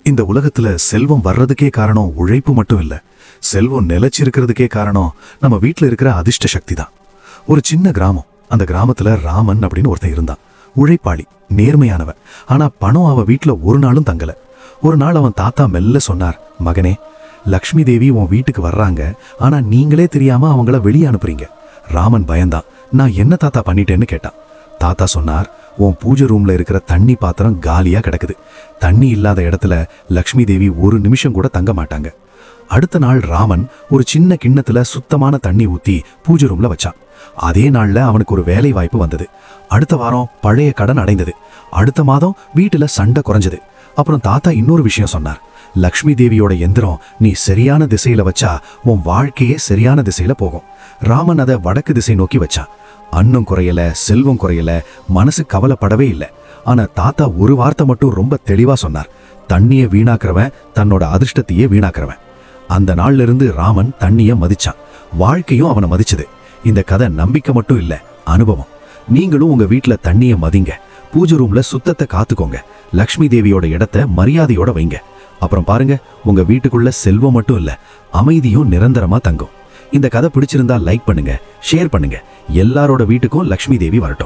இந்த உலகத்துல செல்வம் வர்றதுக்கே காரணம் உழைப்பு மட்டும் இல்ல, செல்வம் நிலைச்சிருக்கிறதுக்கே காரணம் நம்ம வீட்டுல இருக்கிற அதிர்ஷ்ட சக்தி தான். ஒரு சின்ன கிராமம், அந்த கிராமத்துல ராமன் அப்படின்னு ஒருத்தன் இருந்தான். உழைப்பாளி, நேர்மையானவன். ஆனா பணம் அவன் வீட்டுல ஒரு நாளும் தங்கல. ஒரு நாள் அவன் தாத்தா மெல்ல சொன்னார், மகனே, லக்ஷ்மி தேவி உன் வீட்டுக்கு வர்றாங்க, ஆனா நீங்களே தெரியாம அவங்கள வெளியே அனுப்புறீங்க. ராமன் பயந்தான். நான் என்ன தாத்தா பண்ணிட்டேன்னு கேட்டான். தாத்தா சொன்னார், உன் பூஜை ரூம்ல இருக்கிற தண்ணி பாத்திரம் காலியா கிடக்குது. தண்ணி இல்லாத இடத்துல லக்ஷ்மி தேவி ஒரு நிமிஷம் கூட தங்க மாட்டாங்க. அடுத்த நாள் ராமன் ஒரு சின்ன கிண்ணத்துல சுத்தமான தண்ணி ஊத்தி பூஜை ரூம்ல வச்சான். அதே நாள்ல அவனுக்கு ஒரு வேலை வாய்ப்பு வந்தது. அடுத்த வாரம் பழைய கடன் அடைந்தது. அடுத்த மாதம் வீட்டுல சண்டை குறைஞ்சது. அப்புறம் தாத்தா இன்னொரு விஷயம் சொன்னார், லக்ஷ்மி தேவியோட எந்திரம் நீ சரியான திசையில வச்சா உன் வாழ்க்கையே சரியான திசையில போகும். ராமன் அதை வடக்கு திசை நோக்கி வச்சான். அன்னும் குறையல, செல்வம் குறையல, மனசு கவலைப்படவே இல்லை. ஆனா தாத்தா ஒரு வார்த்தை மட்டும் ரொம்ப தெளிவா சொன்னார், தண்ணியை வீணாக்குறவன் தன்னோட அதிர்ஷ்டத்தையே வீணாக்குறவன். அந்த நாள்ல இருந்து ராமன் தண்ணிய மதிச்சான். வாழ்க்கையும் அவனை மதிச்சது. இந்த கதை நம்பிக்கை மட்டும் இல்ல, அனுபவம். நீங்களும் உங்க வீட்டுல தண்ணிய மதிங்க. பூஜை ரூம்ல சுத்தத்தை காத்துக்கோங்க. லக்ஷ்மி தேவியோட இடத்தை மரியாதையோட வைங்க. அப்புறம் பாருங்க, உங்க வீட்டுக்குள்ள செல்வம் மட்டும் இல்ல, அமைதியும் நிரந்தரமா தங்கும். இந்த கதை பிடிச்சிருந்தா லைக் பண்ணுங்க, ஷேர் பண்ணுங்க. எல்லாரோட வீட்டுக்கும் லக்ஷ்மி தேவி வரட்டும்.